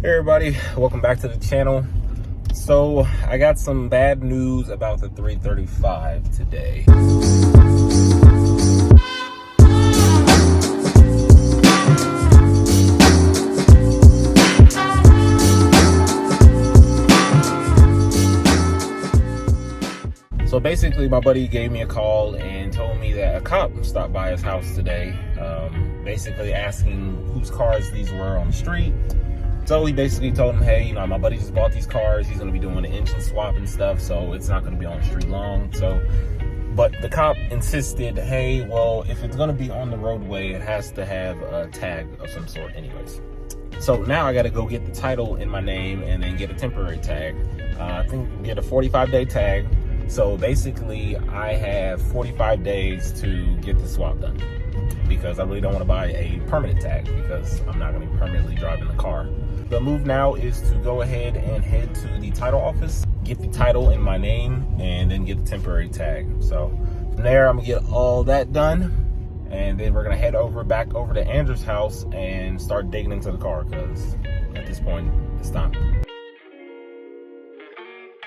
Hey everybody, welcome back to the channel. So I got some bad news about the 335 today. So basically my buddy gave me a call and told me that a cop stopped by his house today, basically asking whose cars these were on the street. So he basically told him, hey, my buddy just bought these cars. He's going to be doing an engine swap and stuff, so it's not going to be on the street long. But the cop insisted, hey, well, if it's going to be on the roadway, it has to have a tag of some sort anyways. So now I got to go get the title in my name and then get a temporary tag. I think get a 45-day tag. So basically, I have 45 days to get the swap done because I really don't want to buy a permanent tag because I'm not going to be permanently driving the car. The move now is to go ahead and head to the title office, get the title in my name, and then get the temporary tag. So from there, I'm gonna get all that done, and then we're gonna head back over to Andrew's house and start digging into the car because at this point, it's time.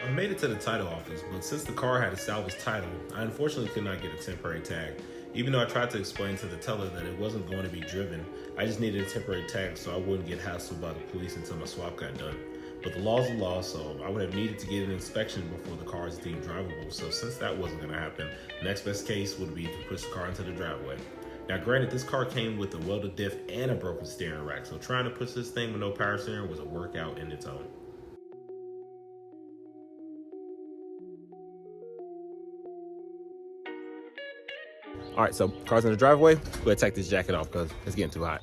I made it to the title office, but since the car had a salvaged title, I unfortunately could not get a temporary tag. Even though I tried to explain to the teller that it wasn't going to be driven, I just needed a temporary tag so I wouldn't get hassled by the police until my swap got done. But the law's the law, so I would have needed to get an inspection before the car is deemed drivable. So since that wasn't going to happen, the next best case would be to push the car into the driveway. Now granted, this car came with a welded diff and a broken steering rack, so trying to push this thing with no power steering was a workout in its own. All right, so car's in the driveway. Go ahead and take this jacket off because it's getting too hot.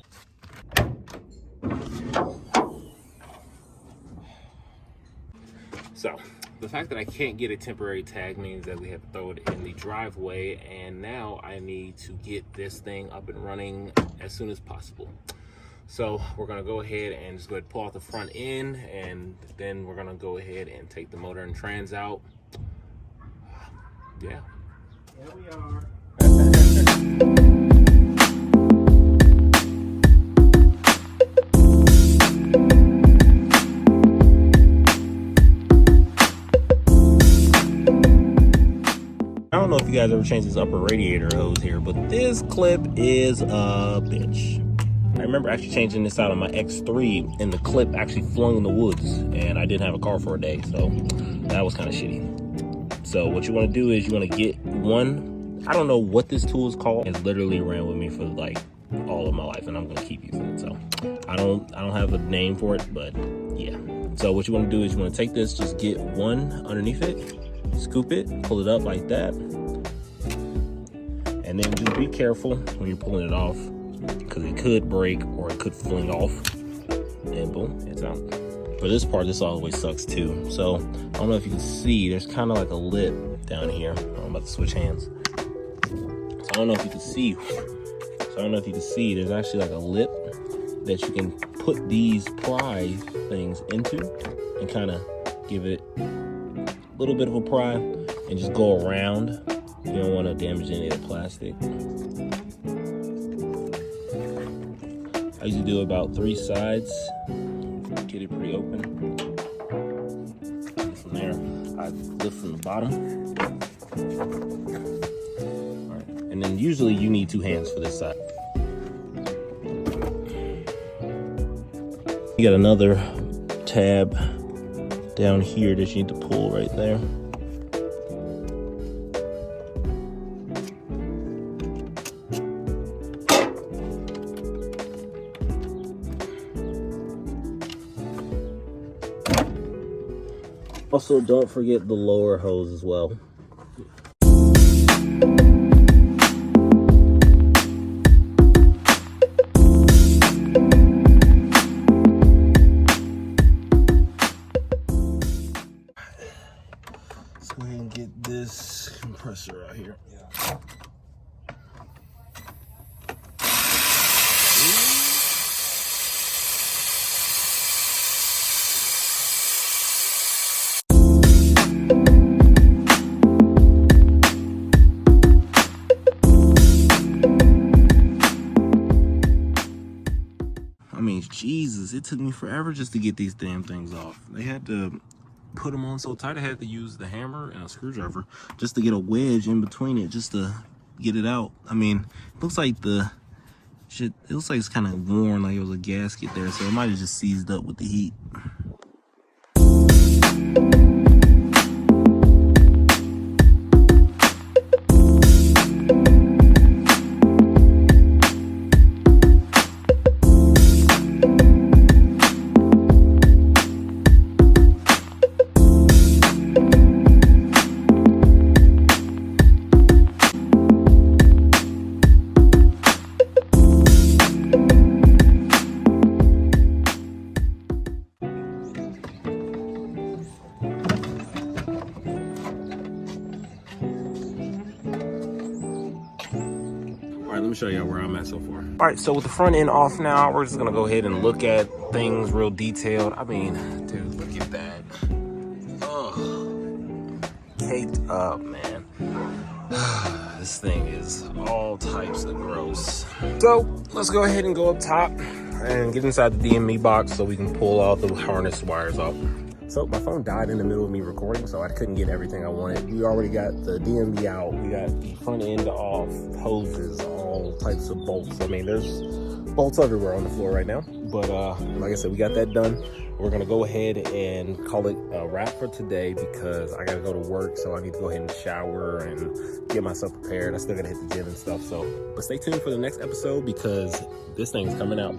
So the fact that I can't get a temporary tag means that we have to throw it in the driveway, and now I need to get this thing up and running as soon as possible. So we're gonna go ahead and just go ahead and pull out the front end, and then we're gonna go ahead and take the motor and trans out. Yeah. There we are. I don't know if you guys ever changed this upper radiator hose here, but this clip is a bitch. I remember actually changing this out on my X3 and the clip actually flung in the woods and I didn't have a car for a day, so that was kind of shitty. So what you want to do is you want to get one, I don't know what this tool is called. It's literally ran with me for like all of my life and I'm going to keep using it. So I don't have a name for it, but yeah. So what you want to do is you want to take this, just get one underneath it, scoop it, pull it up like that. And then just be careful when you're pulling it off because it could break or it could fling off and boom, it's out. For this part, this always sucks too. So I don't know if you can see, there's kind of like a lip down here. I'm about to switch hands. So I don't know if you can see. There's actually like a lip that you can put these pry things into and kind of give it a little bit of a pry and just go around. You don't want to damage any of the plastic. I usually do about 3 sides. Get it pretty open. And from there, I lift from the bottom. All right. And then usually you need 2 hands for this side. You got another tab down here that you need to pull right there. Also, don't forget the lower hose as well. Let's go ahead and get this compressor out here. Yeah. Jesus. because it took me forever just to get these damn things off. They had to put them on so tight I had to use the hammer and a screwdriver just to get a wedge in between it just to get it out. I mean, it looks like the shit, it looks like it's kind of worn, like it was a gasket there, so it might have just seized up with the heat. Let me show y'all where I'm at so far. All right, so with the front end off now, we're just gonna go ahead and look at things real detailed. I mean, dude, look at that. Oh, caked up, man. This thing is all types of gross. So let's go ahead and go up top and get inside the DME box so we can pull all the harness wires off. So my phone died in the middle of me recording, so I couldn't get everything I wanted. We already got the DMV out. We got the front end off, hoses, all types of bolts. I mean, there's bolts everywhere on the floor right now. But like I said, we got that done. We're gonna go ahead and call it a wrap for today because I gotta go to work, so I need to go ahead and shower and get myself prepared. I still gotta hit the gym and stuff. So, but stay tuned for the next episode because this thing's coming out.